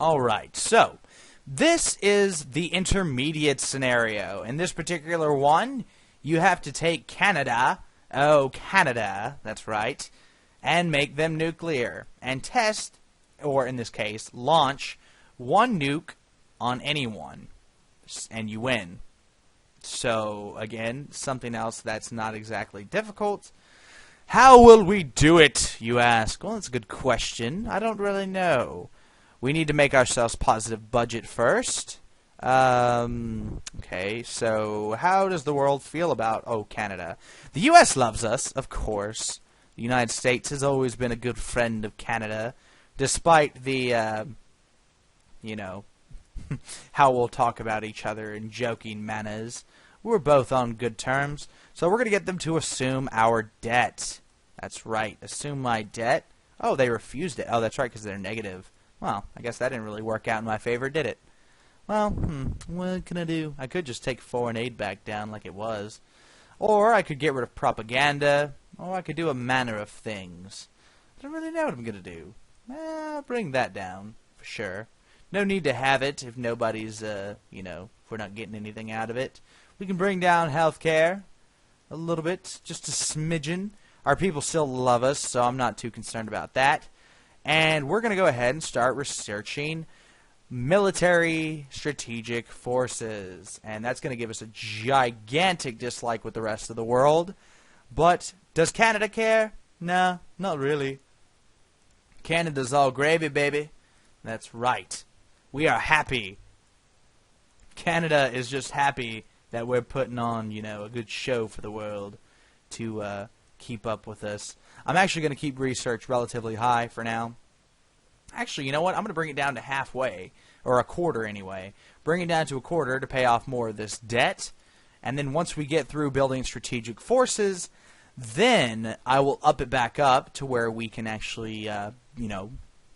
Alright, so this is the intermediate scenario. In this particular one, you have to take Canada, Canada, that's right, and make them nuclear. And test, or in this case, launch one nuke on anyone. And you win. So, again, something else that's not exactly difficult. How will we do it, you ask? Well, that's a good question. I don't really know. We need to make ourselves positive budget first. Okay, so how does the world feel about, Canada? The U.S. loves us, of course. The United States has always been a good friend of Canada, despite the, how we'll talk about each other in joking manners. We're both on good terms, so we're going to get them to assume our debt. That's right, assume my debt. Oh, they refused it. Oh, that's right, because they're negative. Well, I guess that didn't really work out in my favor, did it? Well, what can I do? I could just take foreign aid back down like it was. Or I could get rid of propaganda. Or I could do a manner of things. I don't really know what I'm going to do. I'll bring that down, for sure. No need to have it if nobody's, if we're not getting anything out of it. We can bring down healthcare a little bit, just a smidgen. Our people still love us, so I'm not too concerned about that. And we're going to go ahead and start researching military strategic forces. And that's going to give us a gigantic dislike with the rest of the world. But does Canada care? No, not really. Canada's all gravy, baby. That's right. We are happy. Canada is just happy that we're putting on, a good show for the world to keep up with us. I'm actually going to keep research relatively high for now. Actually, you know what? I'm going to bring it down to halfway, or a quarter anyway. Bring it down to a quarter to pay off more of this debt. And then once we get through building strategic forces, then I will up it back up to where we can actually,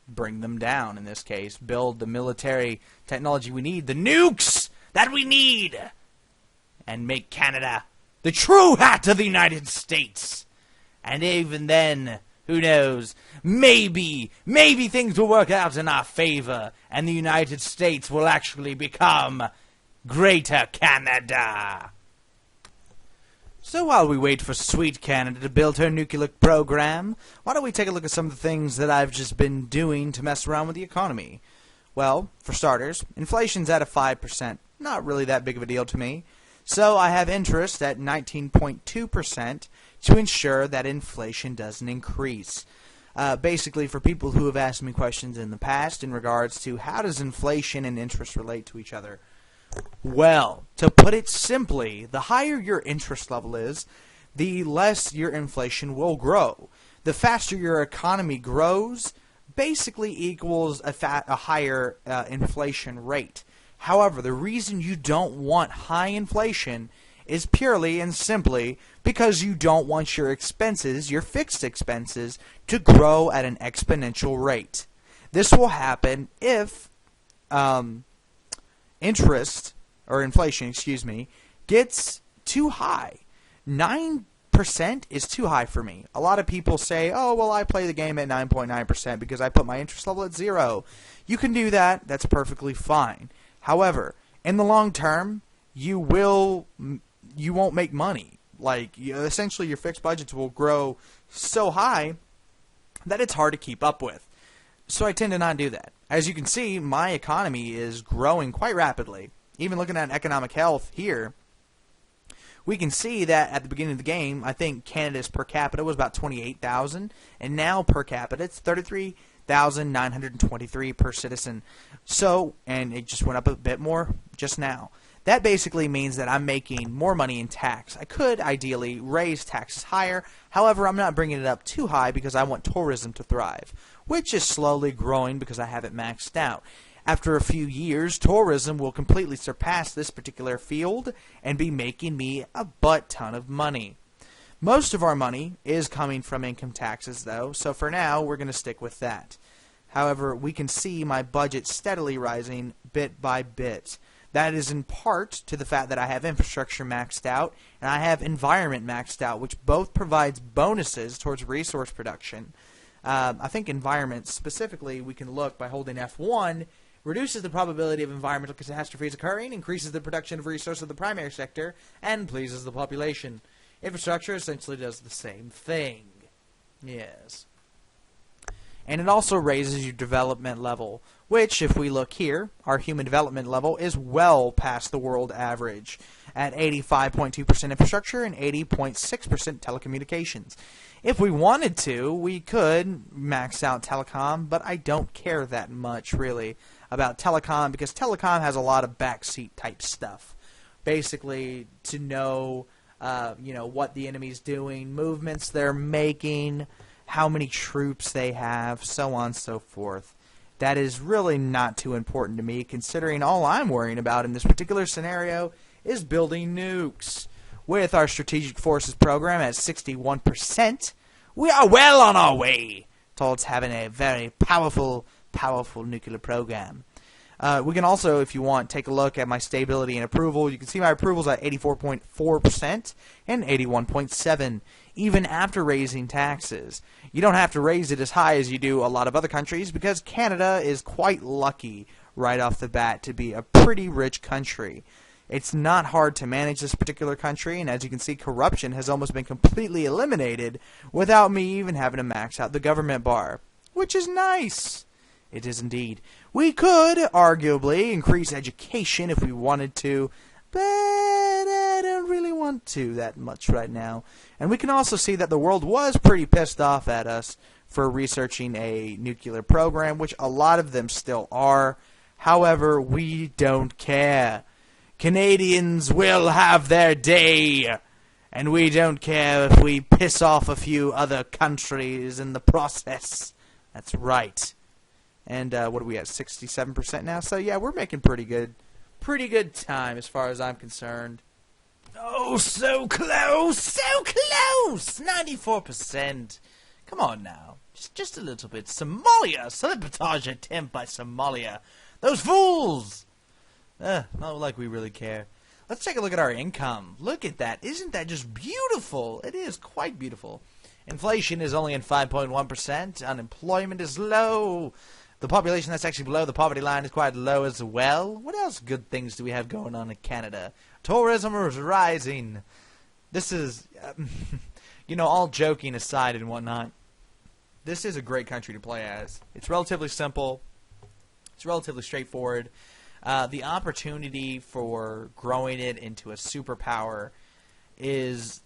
bring them down, in this case. Build the military technology we need, the nukes that we need, and make Canada the true hat of the United States. And even then, who knows, maybe things will work out in our favor, and the United States will actually become Greater Canada. So while we wait for sweet Canada to build her nuclear program, why don't we take a look at some of the things that I've just been doing to mess around with the economy? Well, for starters, inflation's at a 5%. Not really that big of a deal to me. So I have interest at 19.2% to ensure that inflation doesn't increase. Basically, for people who have asked me questions in the past in regards to how does inflation and interest relate to each other, well, to put it simply, the higher your interest level is, the less your inflation will grow. The faster your economy grows basically equals a higher inflation rate. However, the reason you don't want high inflation is purely and simply because you don't want your expenses, your fixed expenses, to grow at an exponential rate. This will happen if interest, or inflation, gets too high. 9% is too high for me. A lot of people say, oh, well, I play the game at 9.9% because I put my interest level at 0. You can do that. That's perfectly fine. However, in the long term, you won't make money. Essentially, your fixed budgets will grow so high that it's hard to keep up with. So I tend to not do that. As you can see, my economy is growing quite rapidly. Even looking at economic health here, we can see that at the beginning of the game, I think Canada's per capita was about 28,000, and now per capita it's 33,923 per citizen. So, and it just went up a bit more just now. That basically means that I'm making more money in tax. I could ideally raise taxes higher. However, I'm not bringing it up too high because I want tourism to thrive, which is slowly growing because I have it maxed out. After a few years, tourism will completely surpass this particular field and be making me a butt ton of money. Most of our money is coming from income taxes, though, so for now, we're going to stick with that. However, we can see my budget steadily rising bit by bit. That is in part to the fact that I have infrastructure maxed out and I have environment maxed out, which both provides bonuses towards resource production. I think environment specifically, we can look by holding F1, reduces the probability of environmental catastrophes occurring, increases the production of resources of the primary sector, and pleases the population. Infrastructure essentially does the same thing. Yes. And it also raises your development level, which, if we look here, our human development level is well past the world average at 85.2% infrastructure and 80.6% telecommunications. If we wanted to, we could max out telecom, but I don't care that much, really, about telecom, because telecom has a lot of backseat type stuff. Basically, to know, what the enemy's doing, movements they're making, how many troops they have, so on and so forth. That is really not too important to me, considering all I'm worrying about in this particular scenario is building nukes. With our Strategic Forces program at 61%, we are well on our way towards having a very powerful nuclear program. We can also, if you want, take a look at my stability and approval. You can see my approval's at 84.4% and 81.7%, even after raising taxes. You don't have to raise it as high as you do a lot of other countries, because Canada is quite lucky right off the bat to be a pretty rich country. It's not hard to manage this particular country, and as you can see, corruption has almost been completely eliminated without me even having to max out the government bar, which is nice. It is indeed. We could, arguably, increase education if we wanted to, but I don't really want to that much right now. And we can also see that the world was pretty pissed off at us for researching a nuclear program, which a lot of them still are. However, we don't care. Canadians will have their day, and we don't care if we piss off a few other countries in the process. That's right. And what are we at, 67% now? So yeah, we're making pretty good time as far as I'm concerned. Oh, so close, 94%. Come on now, just a little bit. Somalia, sabotage attempt by Somalia. Those fools. Not like we really care. Let's take a look at our income. Look at that. Isn't that just beautiful? It is quite beautiful. Inflation is only at 5.1%. Unemployment is low. The population that's actually below the poverty line is quite low as well. What else good things do we have going on in Canada? Tourism is rising. This is, all joking aside and whatnot, this is a great country to play as. It's relatively simple. It's relatively straightforward. The opportunity for growing it into a superpower is,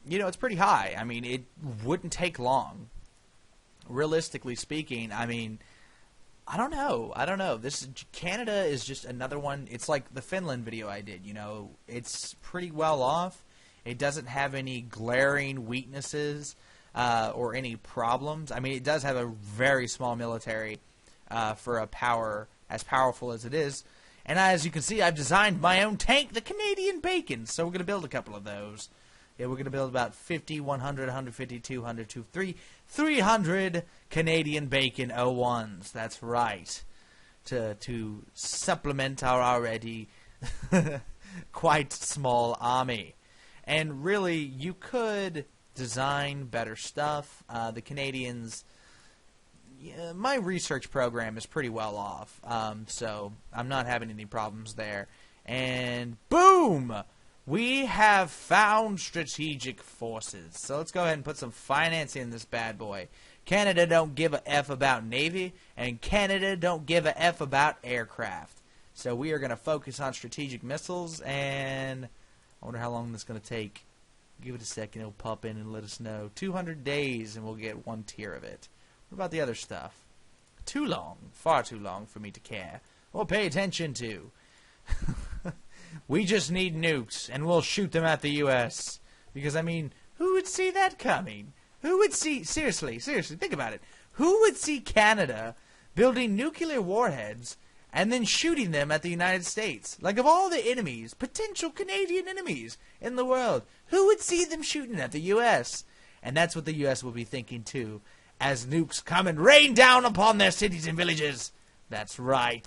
it's pretty high. I mean, it wouldn't take long. Realistically speaking, I mean, I don't know. Canada is just another one. It's like the Finland video I did. It's pretty well off. It doesn't have any glaring weaknesses or any problems. I mean, it does have a very small military for a power as powerful as it is. And as you can see, I've designed my own tank, the Canadian Bacon. So we're going to build a couple of those. Yeah, we're going to build about 50, 100, 150, 200, 300 Canadian Bacon 01s. That's right. To supplement our already quite small army. And really, you could design better stuff. The Canadians... Yeah, my research program is pretty well off, so I'm not having any problems there. And boom! We have found strategic forces. So let's go ahead and put some financing in this bad boy. Canada don't give a F about Navy, and Canada don't give a F about aircraft. So we are going to focus on strategic missiles, and I wonder how long this is going to take. Give it a second, it'll pop in and let us know. 200 days, and we'll get one tier of it. What about the other stuff? Too long. Far too long for me to care. Or pay attention to. We just need nukes, and we'll shoot them at the U.S. Because, I mean, who would see that coming? Who would see... Seriously, think about it. Who would see Canada building nuclear warheads and then shooting them at the United States? Like, of all the enemies, potential Canadian enemies in the world, who would see them shooting at the U.S.? And that's what the U.S. will be thinking, too, as nukes come and rain down upon their cities and villages. That's right.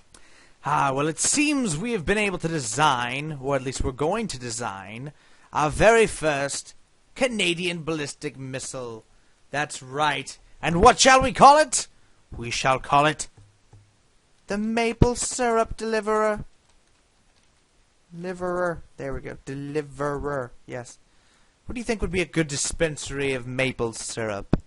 Well, it seems we have been able to design, or at least we're going to design, our very first Canadian ballistic missile. That's right. And what shall we call it? We shall call it The maple syrup deliverer. There we go. Deliverer. Yes. What do you think would be a good dispensary of maple syrup?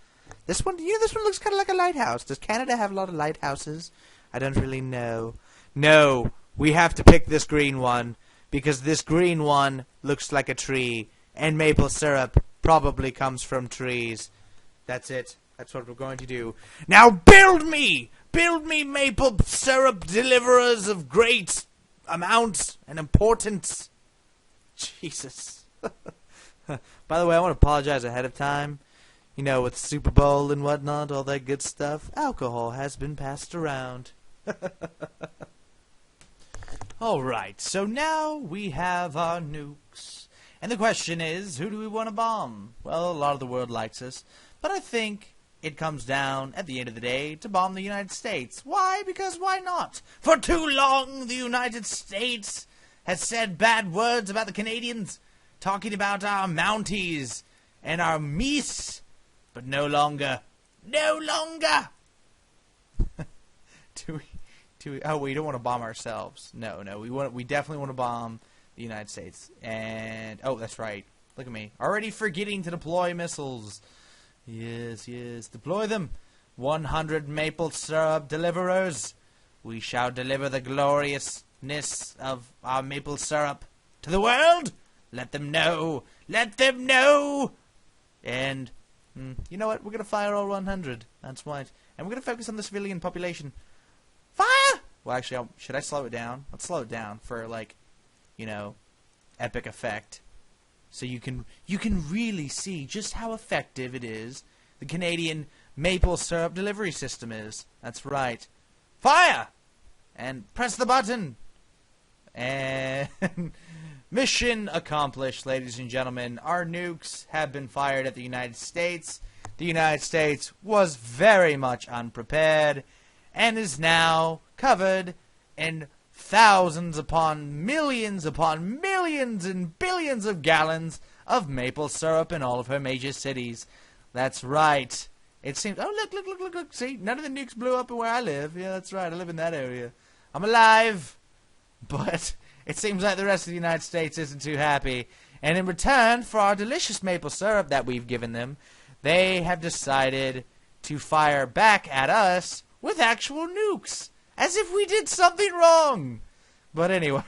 This one, this one looks kind of like a lighthouse. Does Canada have a lot of lighthouses? I don't really know. No, we have to pick this green one, because this green one looks like a tree, and maple syrup probably comes from trees. That's it. That's what we're going to do. Now build me! Build me maple syrup deliverers of great amount and importance. Jesus. By the way, I want to apologize ahead of time. You know, with Super Bowl and whatnot, all that good stuff. Alcohol has been passed around. Alright, so now we have our nukes. And the question is, who do we want to bomb? Well, a lot of the world likes us. But I think it comes down, at the end of the day, to bomb the United States. Why? Because why not? For too long, the United States has said bad words about the Canadians, talking about our Mounties and our Meese, but no longer. No longer! Oh, we don't want to bomb ourselves. No, we definitely want to bomb the United States. And, oh, that's right. Look at me. Already forgetting to deploy missiles. Yes, deploy them. 100 maple syrup deliverers. We shall deliver the gloriousness of our maple syrup to the world. Let them know. Let them know. And, you know what? We're going to fire all 100. That's right. And we're going to focus on the civilian population. Fire! Well, actually, should I slow it down? Let's slow it down for, like, you know, epic effect. So you can really see just how effective it is the Canadian maple syrup delivery system is. That's right. Fire! And press the button. And mission accomplished, ladies and gentlemen. Our nukes have been fired at the United States. The United States was very much unprepared and is now covered in thousands upon millions and billions of gallons of maple syrup in all of her major cities. That's right. It seems... Oh, look. See, none of the nukes blew up where I live. Yeah, that's right. I live in that area. I'm alive. But it seems like the rest of the United States isn't too happy. And in return for our delicious maple syrup that we've given them, they have decided to fire back at us with actual nukes. As if we did something wrong. But anyway,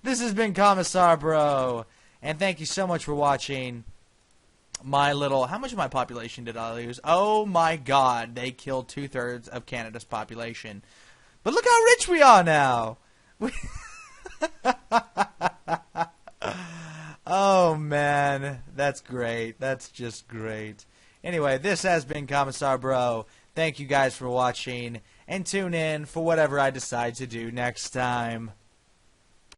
this has been Commissar Bro, and thank you so much for watching my little... How much of my population did I lose? Oh my god, they killed 2/3 of Canada's population. But look how rich we are now! Oh man, that's great. That's just great. Anyway, this has been Commissar Bro. Thank you guys for watching, and tune in for whatever I decide to do next time.